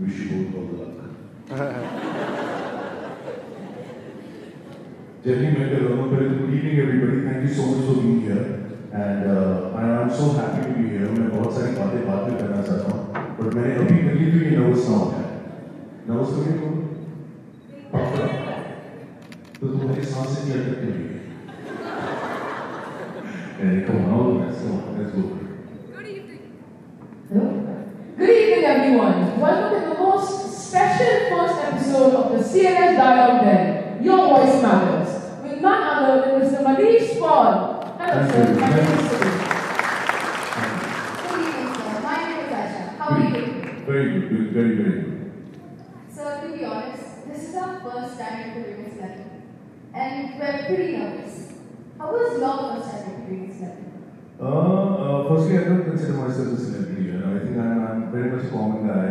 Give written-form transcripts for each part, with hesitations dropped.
Wish you both all the luck. Jenny, good evening everybody. Thank you so much for being here. And I am so happy to be here. मैं बहुत सारी बात भी करना चाहता हूँ. But मैंने अभी कही तो ये नर्वस ना हो जाए. नर्वस तो नहीं हो? पक्का. तो तुम्हारी सांस इतनी अटक क्यों रही है? Come on, let's go. Good evening. Hello. Good evening, everyone. Welcome to the most special first episode of the CNS Dialogue Den. Your voice matters. With none other than Mr. Manish. Hello, sir. My name is Sue. Good evening, sir. My name is Aisha. How are you doing? Very good, very good. Sir, to be honest, this is our first time doing this level. And we're pretty nervous. How was your first time doing this level? Firstly, I don't consider myself a celebrity. I think I'm very much a common guy.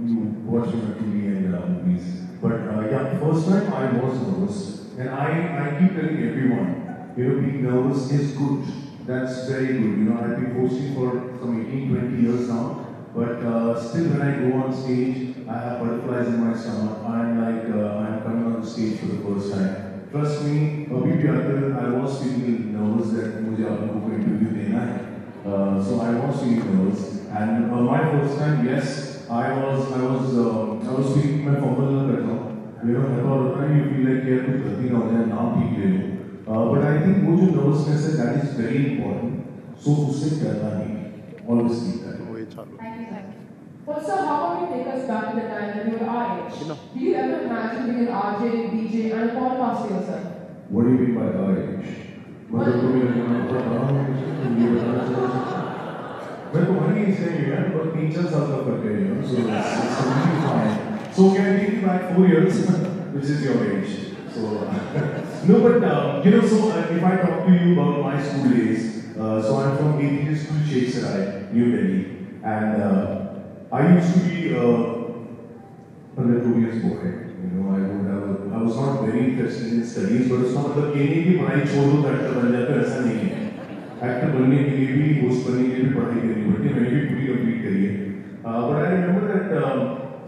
You watch me on TV and movies. But yeah, first time I was nervous. And I keep telling everyone, being nervous is good. That's very good. I've been hosting for some 18, 20 years now. But still when I go on stage, I have butterflies in my stomach. I'm like, I'm coming on the stage for the first time. Trust me, I was feeling nervous that मुझे आप लोगों को interview देना है. So I was feeling nervous. And my first time, yes, I was feeling मैं fumble ना करता हूँ. ऐसा होता है you feel like यार कुछ गलती ना हो जाए नाम ठीक ले लो. But I think वो जो nervousness है that is very important. So उससे डरना नहीं. Always keep that. Thank you, sir. Well, sir, how about you take us back to the time when you were our age? Do you ever imagine being an RJ, DJ, and a podcaster yourself? What do you mean by our age? मतलब तुम्हें मैं तुम्हारी as नहीं है पर 3-4 साल का फर्क है so it's really fine. So can I take you back 4 years, which is your age? So no, but so if I talk to you about my school days, so I'm from APJ School, Sheikh Sarai, New Delhi, and I used to be a notorious boy. I was not very interested in studies, but उसका मतलब ये नहीं कि पढ़ाई छोड़ दो तो actor बन जाते हो, ऐसा नहीं है. एक्टर बनने के लिए भी, होस्ट बनने के लिए भी पढ़ाई करनी पड़ती है. मैंने भी पूरी कंप्लीट करी है. But I remember that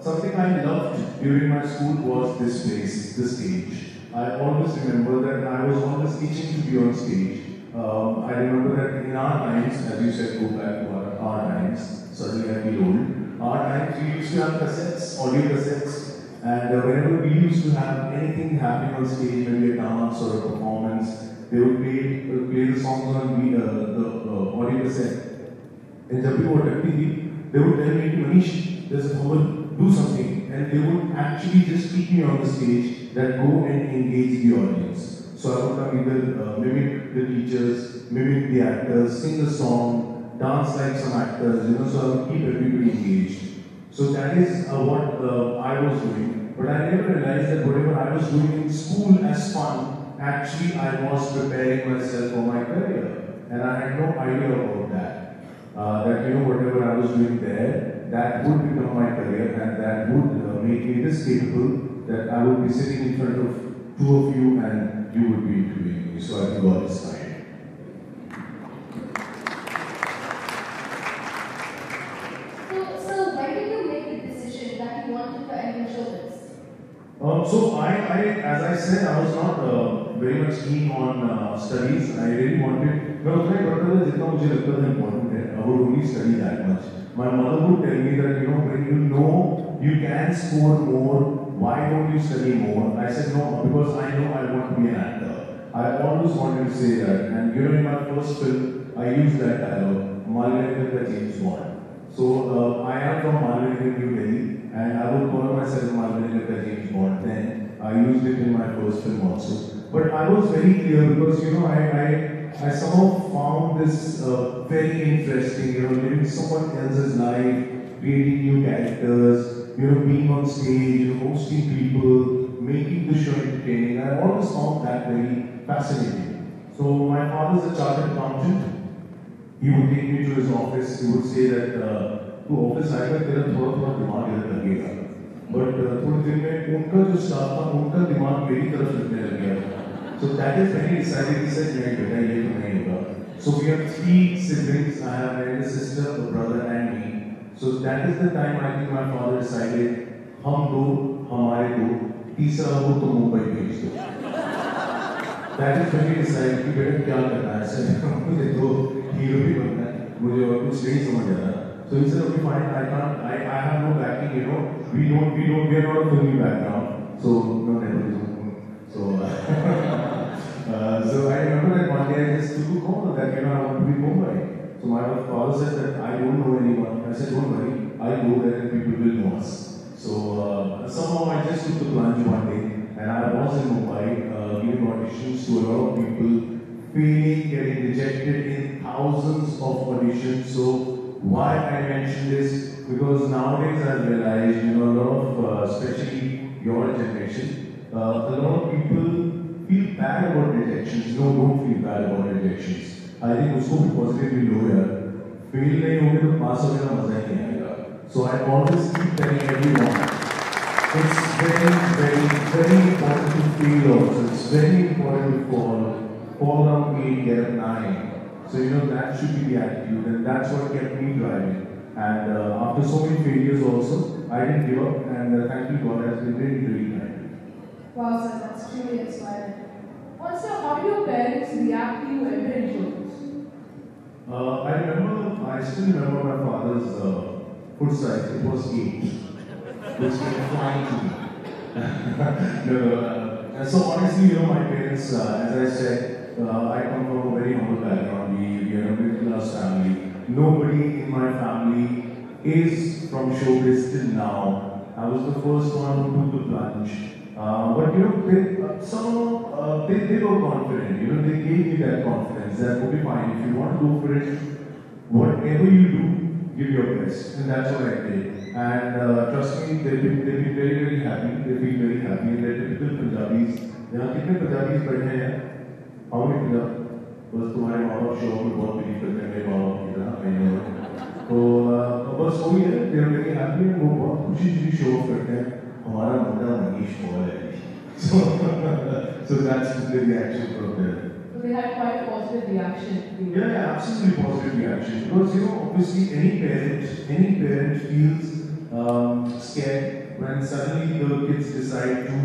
something I loved during my school was this place, this stage. I always remember that I was always itching to be on stage. I remember that in our times, as you said, go back to our times. Suddenly I feel old. Our times we used to have cassettes, audio cassettes. And whenever we used to have anything happening on stage, maybe a dance or a performance, they would play the songs on the audio cassette. And जब भी वो अटकती थी, they would tell me, Manish, there's a woman, do something. And they would actually just keep me on the stage that go and engage the audience. So I would come either mimic the teachers, mimic the actors, sing the song, dance like some actors, so I would keep everybody engaged. So that is what I was doing. But I never realized that whatever I was doing in school as fun, actually I was preparing myself for my career. And I had no idea about that. That whatever I was doing there, that would become my career and that would make me this capable that I would be sitting in front of two of you and you would be interviewing me. So I think God is kind. So as I said, I was not very much keen on studies. I really wanted. मैं उतना ही पढ़ता था जितना मुझे लगता था important है. I would only study that much. My mother would tell me that when you know you can score more, why don't you study more? I said no because I know I want to be an actor. I always wanted to say that, and in my first film, I used that dialogue. Malvika James Bond. So I am from Malvika, New Delhi. And I would call myself Malvika James Bond. Then I used it in my first film also. But I was very clear because I somehow found this very interesting. Living someone else's life, creating new characters, being on stage, hosting people, making the show entertaining. I always found that very fascinating. So my father is a chartered accountant. He would take me to his office. He would say that. तो office आएगा तेरा थोड़ा दिमाग इधर लगेगा but थोड़ी देर में उनका जो स्टाफ था उनका दिमाग मेरी तरफ लगने लग गया so that is when he decided he said नहीं बेटा ये तो नहीं होगा so we have 3 siblings I have a sister a brother and me So that is the time I think my father decided, हम दो, हमारे दो, तीसरा हो तो मुंबई भेज दो. That is when he decided कि बेटा क्या करना है, ऐसे मुझे तो हीरो भी बनना है, मुझे और कुछ नहीं समझ आ रहा. So he said, okay, fine, I have no backing, you know, we are not a filmy background, so no nepotism. So, so I remember that one day I just took a call that, you know, I want to be Mumbai. So my father said that I don't know anyone. I said, don't worry, I'll go there and people will know us. So somehow I just took the plunge one day and I was in Mumbai giving auditions to a lot of people, failing, getting rejected in thousands of auditions. So why I mention this? Because nowadays I realized, you know, a lot of, especially your generation, a lot of people feel bad about rejections. No, don't feel bad about rejections. I think उसको भी positively लो यार. Fail नहीं होगे तो pass होने का मजा ही नहीं आएगा. So I always keep telling everyone, it's very important to fail also. It's very important to fall down 8, get up 9. So you know that should be the attitude, and that's what kept me driving. And after so many failures also, I didn't give up, and thank you God has been really kind. Wow, sir, that's truly inspiring. Also, how do your parents react to you entering shows? I still remember my father's foot size. It was 8, which came flying to me. So honestly, you know, my parents, as I said, I come from a very humble background. We are a middle class family. Nobody in my family is from showbiz till now. I was the first one who took the plunge. But you know, they were confident. You know, they gave me that confidence that okay, fine. If you want to go for it, whatever you do, give your best, and that's what I did. And trust me, they've been very happy. They feel very happy. And they're typical Punjabis. यहाँ कितने Punjabis बैठे हैं? How many Punjab? बस तुम्हारे माँ बाप show में बहुत बिलीव करते हैं मेरे माँ बाप की तरह I know. तो बस वही है. They're very happy and वो बहुत खुशी शो ऑफ करते हैं. हमारा मुद्दा मनीष पॉल है. So that's the reaction from there. So they had quite a positive reaction. Yeah, absolutely positive reaction. Because you know, obviously, any parent feels scared when suddenly the kids decide to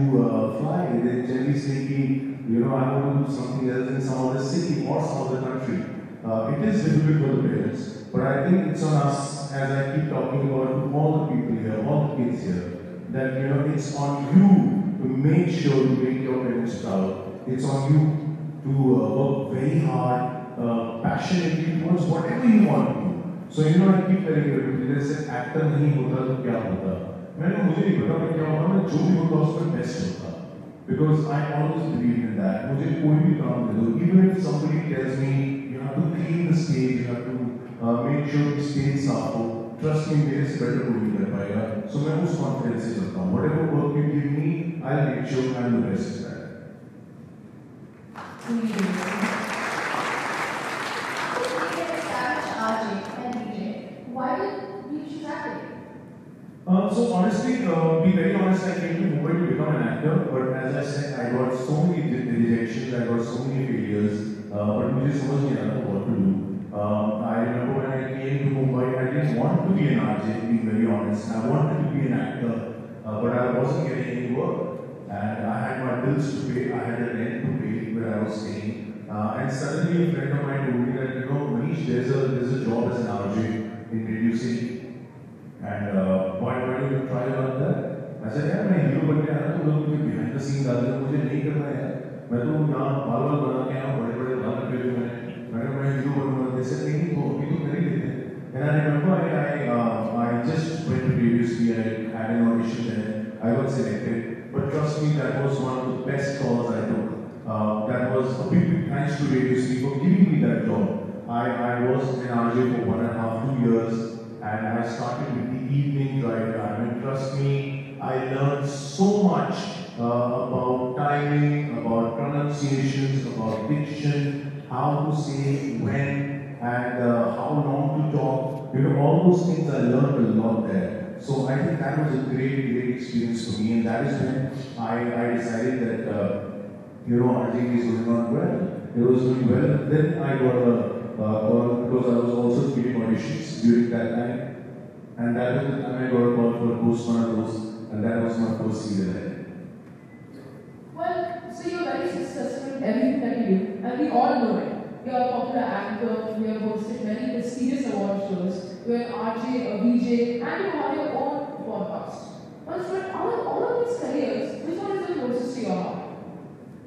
fly. They generally say, you know, I want to do something else in some other city or some other country. It is difficult for the parents, but I think it's on us, as I keep talking about to all the people here, all the kids here, that you know, it's on you to make sure you make your parents proud. It's on you to work very hard, passionately towards whatever you want to do. So you know, I keep telling everybody, जैसे actor नहीं होता तो क्या होता? मुझे नहीं पता मैं क्या होता, मैं जो भी होता उसमें best होता. Because I always believe in that. मुझे कोई भी काम दे दो, even if somebody tells me you have to clean the stage, you have to make sure the stage साफ हो. Trust me, मेरे से better कोई नहीं कर पाएगा. So मैं उस confidence से करता हूँ. Whatever work you give me, I'll make sure I'm the best at that. Why did you choose acting? So honestly, be very honest, I came to Mumbai to become an actor, but as I said, I got so many rejections, I got so many failures, but मुझे समझ नहीं आ रहा what to do. I remember when I came to Mumbai, I didn't want to be an RJ, being very honest. I wanted to be an actor, but I wasn't getting any work. And I had my bills to pay, I had a rent to pay where I was staying. And suddenly a friend of mine told me that, you know, Manish, there's a job as an RJ in Radio City. And why don't you try about that? I said, यार मैं hero बनने आ रहा हूँ, लोग मुझे behind the scenes डाल रहे हैं, मुझे नहीं करना है यार. मैं तो यहाँ बाल बना के आया हूँ, बड़े बाल रखे हुए मैंने मैं हीरो बनूँगा. They said नहीं वो अभी तो कर ही लेते हैं. And I remember I just went to Radio City, I had an audition there, I got selected. But trust me, that was one of the best calls I took. That was a big thanks to Radio City for giving me that job. I was an RJ for 1.5, 2 years, and I started with the evening drive time. And trust me, I learned so much about timing, about pronunciations, about diction, how to say when, and how long to talk. You know, all those things I learned a lot there. So I think that was a great experience for me, and that is when I decided that you know, RJ is going on well. It was doing well. Then I got a call because I was also giving auditions during that time. And that was the time I got a call for Post Manos, and that was my first serial I did. Well, so you're very successful in everything that you do, and we all know it. You're a popular actor, you have hosted many prestigious award shows, you're an RJ, a VJ, and you have your own podcast. But out of all of these careers, which one is the closest to your heart?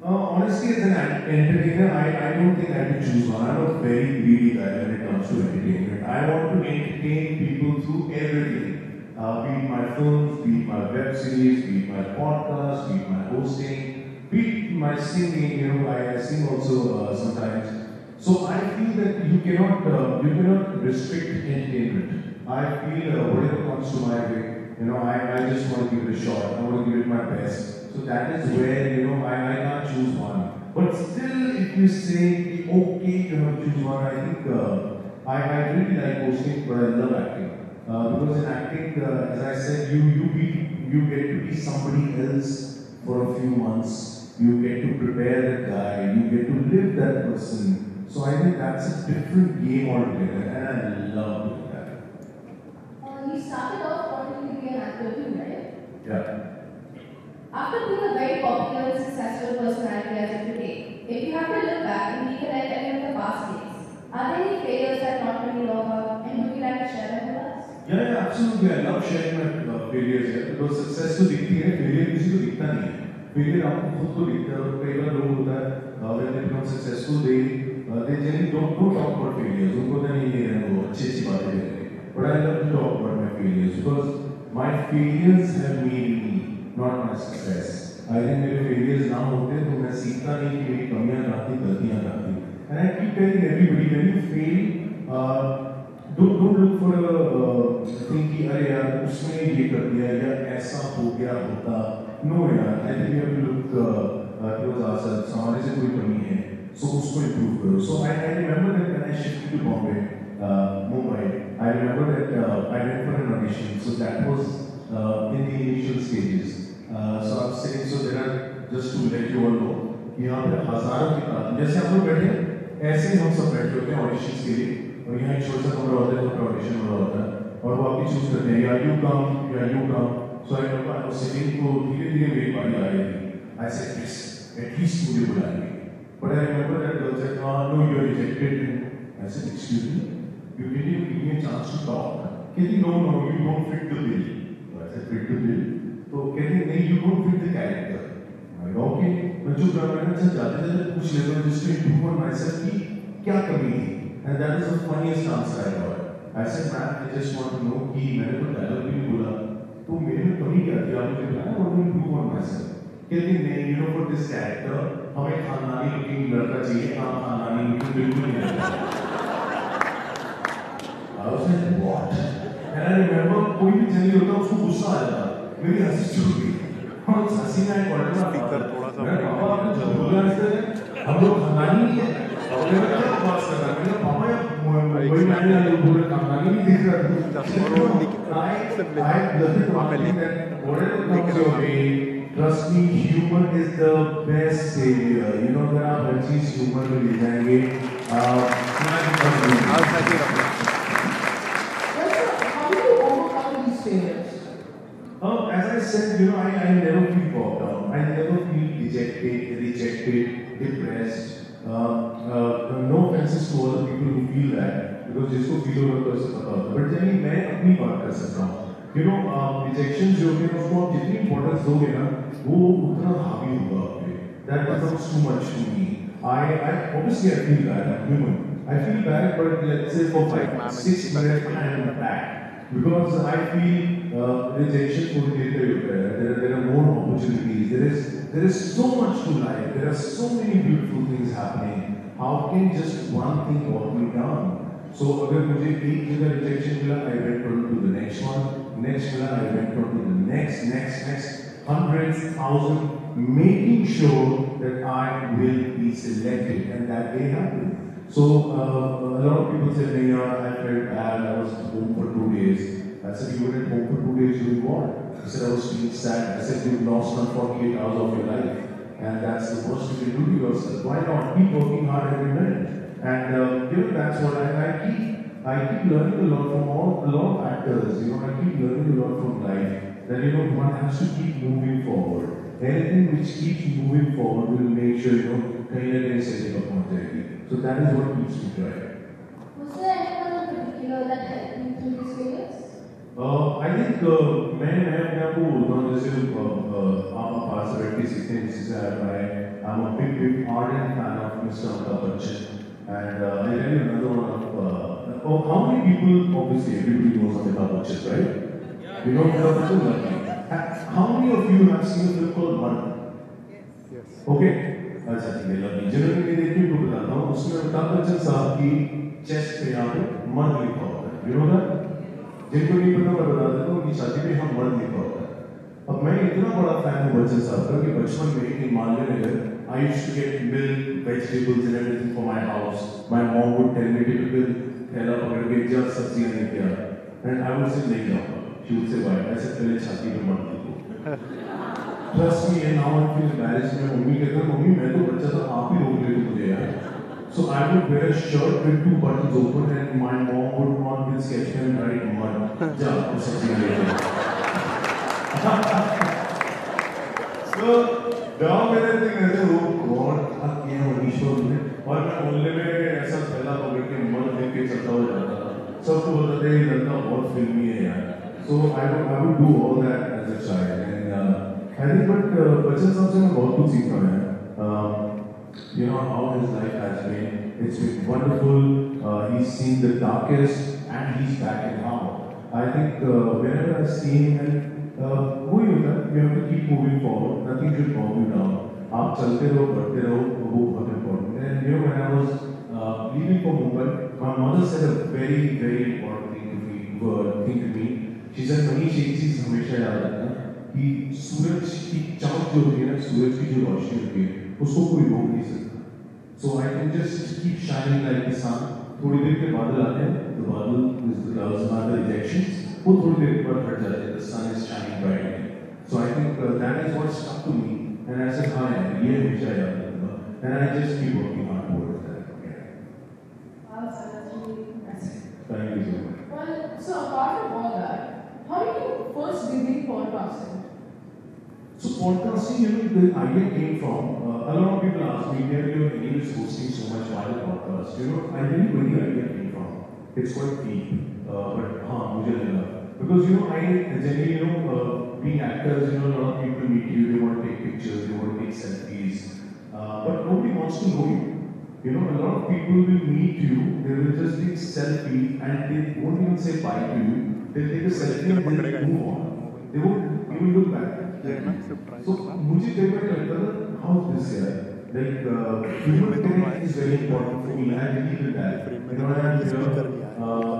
Honestly, as an entertainer, I don't think I can choose one. I'm a very greedy guy when it comes to entertainment. I want to entertain people through everything. Be it my films, be it my web series, be it my podcast, be it my hosting, be it my singing. You know, I sing also sometimes. So I feel that you cannot restrict entertainment. I feel whatever comes to my way. You know, I just want to give it a shot. I want to give it my best. So that is where, you know, I can't choose one. But still, if you say, okay, you have to choose one, I think I really like hosting, but I love acting. Because in acting, as I said, you get to be somebody else for a few months. You get to prepare that guy. You get to live that person. So I think that's a different game altogether, and I love doing that. You started off wanting to be an actor too, right? Yeah. After being a very popular and successful personality as of today, if you have to look back and recollect any of the past days, are there any failures that not many know about, and would you like to share them with us? Yeah, absolutely. I love sharing my failures here because success तो दिखती है, failure किसी को दिखता नहीं है. Failure आपको खुद को दिखता है और कई बार लोग होता है when they become successful they generally don't talk about failures. उनको तो नहीं है वो अच्छी बातें कर रहे हैं. But I love to talk about my failures because my failures have made me, not my success. I think मेरे failures ना होते तो मैं सीखता नहीं कि मेरी कमियां कहाँ थी, गलतियां कहाँ थी. And I keep telling everybody when you fail, don't look for a thing कि अरे यार उसने ये कर दिया या ऐसा हो गया होता. No यार, I think we have to look towards ourselves. हमारे से कोई कमी है, so उसको improve करो. So I remember that when I shifted to Bombay, Mumbai, I remember that I went for an audition. So that was in the initial stages. So I'm saying, so there are just to let you all know, यहाँ पे हजारों की तादाद, जैसे हम लोग बैठे हैं, ऐसे ही हम सब बैठे होते हैं ऑडिशंस के लिए, और यहाँ एक छोटा सा कमरा होता है, वहाँ पे ऑडिशन हो रहा होता है, और वो आपकी चूज करते हैं, या you come. So I remember I was sitting, तो धीरे-धीरे मेरी बारी आ रही थी. I said, yes, at least मुझे बुलाएंगे. But I remember that girl said, no, you are rejected. I said, excuse me, you didn't even give me a chance to talk. कहती, no, you don't fit the bill. So I said, fit the bill. तो कहती, नहीं, you don't fit the character. I go, okay, मैं चुप रहा, मैंने अच्छा जाते पूछ लेता हूँ just to improve on myself कि क्या कमी थी. And that is the funniest answer I got. I said, ma'am, I just want to know कि मैंने तो dialogue भी नहीं बोला, तो मेरे में कमी क्या थी? आपने मुझे बताया, I want to improve on myself. कहती नहीं, you know, for this character, हमें खानदानी looking लड़का चाहिए, खानदानी looking बिल्कुल नहीं है. I was like, what? And I remember कोई भी जल्दी होता उसको गुस्सा आ जाता. मेरी हंसी छूट गई. और उस हंसी में एक ऑर्डर था. मेरे पापा आपने जो बोला इससे हम लोग खानदानी नहीं है. और मैं क्या बात कर रहा हूँ? पापा या वही मैंने लोग बोले खानदानी नहीं दिख रहा था. I learned one thing that whatever comes your way, trust me, humor is the best savior. You know अगर आप हर चीज humor में ले जाएंगे, as I said, you know, I never feel bogged down. I never feel rejected, depressed. No offenses to all the people who feel that, because जिसको feel हो रहा है तो ऐसे पता होता है. But जब मैं अपनी बात कर सकता हूँ, you know, rejections जो होते हैं उसको आप जितनी importance दोगे ना, वो उतना हावी होगा आप पे. That becomes too much to me. Obviously I feel bad. I'm human. I feel bad, but let's say for 5-6 minutes I am back. Because I feel rejection for there are more opportunities. There is so much to life. There are so many beautiful things happening. How can just one thing walk me down? So अगर मुझे एक जगह rejection मिला, I went on to the next one. Next मिला, I went on to the next. Hundreds, thousands, making sure that I will be selected, and that day happened. So a lot of people said, "Hey, I felt bad. I was home for 2 days." I said, "You were at home for 2 days doing what?" He said, "I was feeling sad." I said, "You've lost 148 hours of your life, and that's the worst you can do to yourself. Why not keep working hard every minute?" And you know, that's what I keep. I keep learning a lot from a lot of actors. I keep learning a lot from life. That one has to keep moving forward. Anything which keeps moving forward will make sure कहीं ना कहीं setting up पहुंच जाएगी. So that is what keeps me trying. Was there anyone in particular that helped you through these failures? I think मैं अपने आप को बोलता हूँ जैसे आप पास बैठ के सीखते हैं जिससे I'm a big ardent fan of Mr. Amitabh Bachchan, and I tell you another one of how many people, obviously everybody knows Amitabh Bachchan, right? You know Amitabh Bachchan, how many of you have seen a film called Mud? Yes. Okay, अच्छा ठीक है, lovely. Generally मैं देखिए को बताता हूँ उसमें अमिताभ बच्चन साहब की चेस्ट पे यहाँ पे मर्द लिखा होता है, you know that? जिनको नहीं पता मैं बता देता हूँ कि छाती पे यहाँ मर्द लिखा होता है. अब मैं इतना बड़ा फैन हूँ बच्चन साहब का कि बचपन में इन मालवे नगर I used to get milk, vegetables and everything for my house. My mom would tell me typical थैला पकड़ के जब सब्जियाँ लेके आ, and I would say नहीं जाऊँगा. She would say why? ऐसे पहले छाती पे मर्द लिखो. Trust me, and now I feel embarrassed. मैं मम्मी कहता हूँ मम्मी मैं तो बच्चा था आप ही रोक लेते मुझे यार. So I would wear a shirt with 2 buttons open, and my mom would on with sketch pen write mud. जा और सब्जियाँ लेके. So गाँव में रहते हैं वो गॉड था क्या मनीष और मैं मोहल्ले में ऐसा फैला पकड़ के मर्द लेके चलता हो जाता था. सब तो बोलते थे ये लड़का बहुत फिल्मी है यार. So I would do all that as a child, and I think Bachchan साहब से मैं बहुत कुछ सीखा है. How his life has been. It's been wonderful. He's seen the darkest, and he's back in now. I think whenever I see him, who you have to keep moving forward. Nothing should calm you down. आप चलते रहो, बढ़ते रहो, वो बहुत important. And when I was leaving for Mumbai, my mother said a very, very important thing to me. She said, Manish, एक चीज़ हमेशा याद रखना कि सूरज की चमक जो होती है ना, सूरज की जो रोशनी होती है, उसको कोई रोक नहीं सकता. So I can just keep shining like the sun. थोड़ी देर के बादल आते हैं, the बादल is the clouds and other rejections. वो थोड़ी देर के बाद हट जाते हैं. The sun is shining bright again. So I think that is what stuck to me. And I said, हाँ यार, ये हमेशा याद रखूँगा. And I just keep working hard towards that. Yeah. Wow, so that's really impressive. Thank you so much. Well, so apart from all that, how did you first begin podcasting? So podcasting, the idea came from, a lot of people ask me, where you're anyways hosting so much while a podcast. I really where the idea came from. It's quite deep, but मुझे लगा. Because I generally, being actors, a lot of people meet you, they want to take pictures, they want to take selfies, but nobody wants to know you. A lot of people will meet you, they will just take selfie and they won't even say bye to you. They'll take a selfie and they'll move on. They won't even look back. So, मुझे कई बार लगता था, how's this guy? Like, human connect is very important for me. I believe in that. I'm here.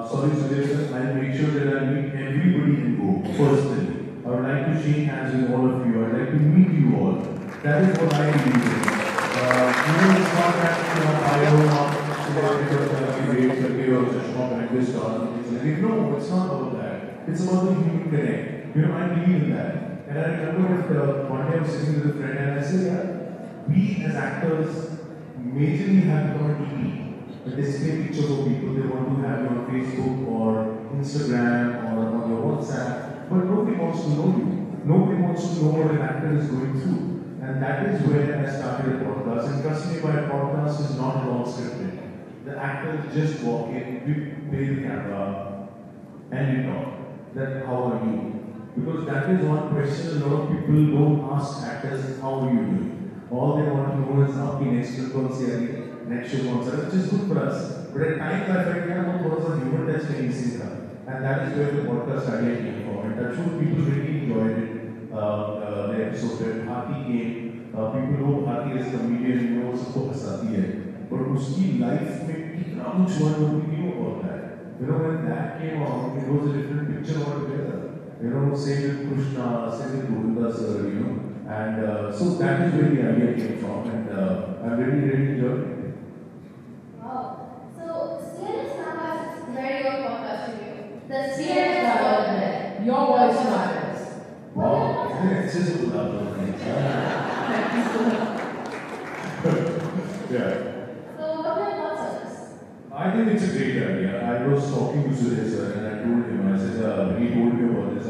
Sorry, suggestion. I'll make sure that I meet everybody in Go personally. I would like to shake hands with all of you. I'd like to meet you all. That is what I believe in. It's not that I don't want to wait or chashma bank this or no, it's not about that. It's about the human connect. I believe in that. And I remember one day I was sitting with a friend and I said, yeah, we as actors majorly have become a TV. A display pictures of people they want to have on Facebook or Instagram or on your WhatsApp. But nobody wants to know you. Nobody wants to know what an actor is going through. And that is where I started a podcast. And trust me, my podcast is not at all scripted. The actors just walk in, we play the camera, and we talk. That how are you? Because that is one question a lot of people don't ask actors, how are you doing? All they want to know is how the next film comes here, next show comes here, which is good for us. But at times I find that there was a human touch in Instagram. And that is where the podcast idea came from. And that's what people really enjoyed it. The episode where Bharti came. People know Bharti as a comedian, सबको हंसाती है. But उसकी life में कितना कुछ हुआ nobody knew about that. When that came out, it was a different picture altogether. Same with Krishna, same with Govinda sir, and so that is where the idea came from, and I really, really enjoyed it. Wow. So, CNS now has its very own podcast studio. The CNS CNS Dialogue Den. Your voice matters. Wow, it's just a good Yeah. So, what are your thoughts on this? I think it's a great idea. I was talking news today, sir, and I told him, I said, when he told me about this, I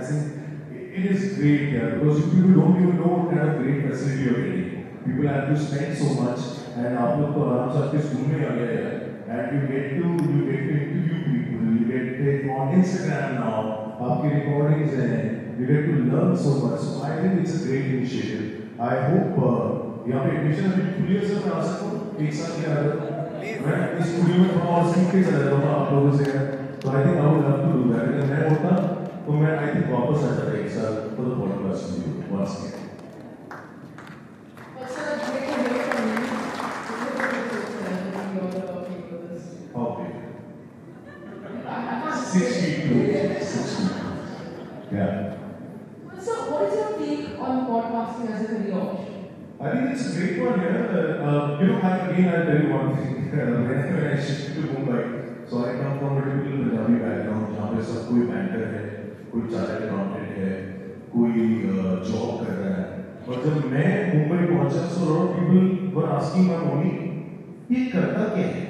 said, it is great, yeah, because people don't even know what kind of great facility you're getting. People have to spend so much, and आप लोग तो आराम से आपके school में आ गए हैं, and you get to interview people, you get on Instagram now, आपकी recordings हैं, you get to learn so much. So I think it's a great initiative. I hope यहाँ पे एडमिशन अभी खुली है सर, मैं आ सकता हूँ एक साल के अंदर मैं इस स्टूडियो में थोड़ा और सीख के चला जाऊँगा आप लोगों से, तो I think I would love to do that. अगर मैं होता तो मैं आई थिंक वापस आ जाता एक साल for the podcast studio once again. Okay. 6 feet too. 6 feet. Yeah. So, what is your take on podcasting as a career option? I think it's a great one here. I'll tell you one thing. When I shifted to Mumbai, so I come from a typical Punjabi background, जहाँ पे सब कोई banker है, कोई chartered accountant है, कोई job कर रहा है. और जब मैं मुंबई पहुंचा, so a lot of people were asking my mommy, ये करता क्या है?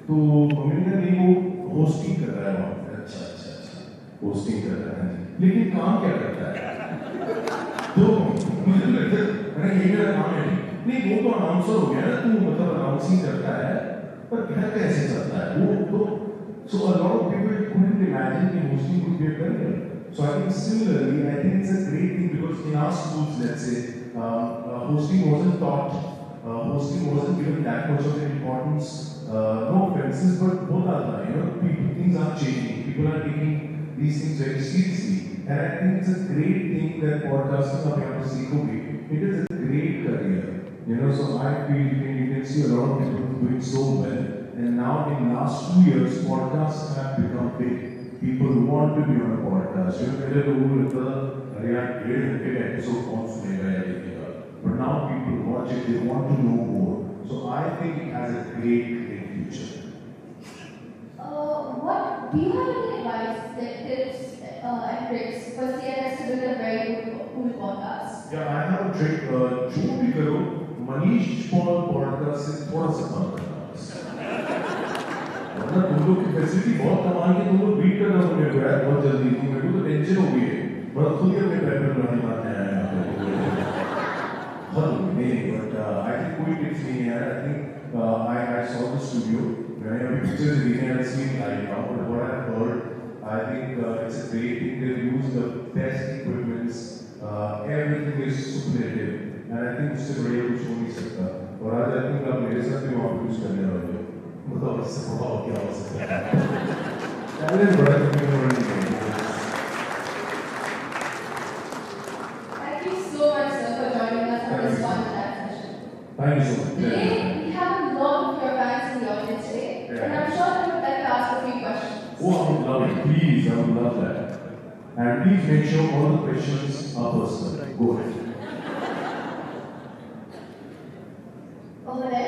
तो मम्मी ने नहीं वो होस्टिंग कर रहा है वहाँ पे. अच्छा, होस्टिंग कर रहा है, लेकिन काम क्या करता है? तो मुझे लगता है मैंने ये मेरा काम है नहीं, वो तो अनाउंसर हो गया ना, तू मतलब अनाउंसिंग करता है, पर घर कैसे चलता है वो तो. So a lot of people couldn't imagine that hosting could be a career. So I think similarly, I think it's a great thing because in our schools, let's say, hosting wasn't taught, hosting wasn't given that much of an importance. No offenses, but both are things are changing. People are taking these things very seriously. And I think it's a great thing that podcasting of your Sikhogi, it is a great career. So I feel you can see a lot of people doing so well. And now in the last 2 years, podcasts have become big. People want to be on a podcast. पहले लोगों को लगता था अरे यार 1.5 घंटे का episode कौन सुनेगा या देखेगा. But now people watch it, they want to know more. So I think it has a great future. Do you have any advice, tips and tricks for CNS to build a very cool podcast? Yeah, I have a trick. जो भी करो, Manish podcast से थोड़ा सा कम करना. वरना तुम लोग की फैसिलिटी बहुत कमाल की, तुम लोग बीट कर रहे हो मेरे को यार बहुत जल्दी. मेरे को तो टेंशन हो गई है. मैं खुद ही अपने पैर पर लड़ने मारने आया यहाँ पे. नहीं, but I think कोई टिप्स नहीं है. I think I saw the studio. मैंने अभी पिक्चर्स देखे हैं, seen live now, but what I've heard, I think it's a great thing. They've used the best equipments. Everything is superlative, and I think उससे बढ़िया कुछ हो नहीं सकता. और आज I think आप मेरे साथ भी वहाँ पे कुछ करने वाले हो. बताओ इससे प्रभाव क्या हो सकता है? पहले बड़ा कितना बड़ा नहीं है. Thank you so much, sir, for joining us on this wonderful session. Thank you so much. Today, we have a lot of your fans in the audience today, and I'm sure they would like to ask a few questions. Oh, I would love it. Please, I would love that. And please make sure all the questions are personal. Go ahead. Over there.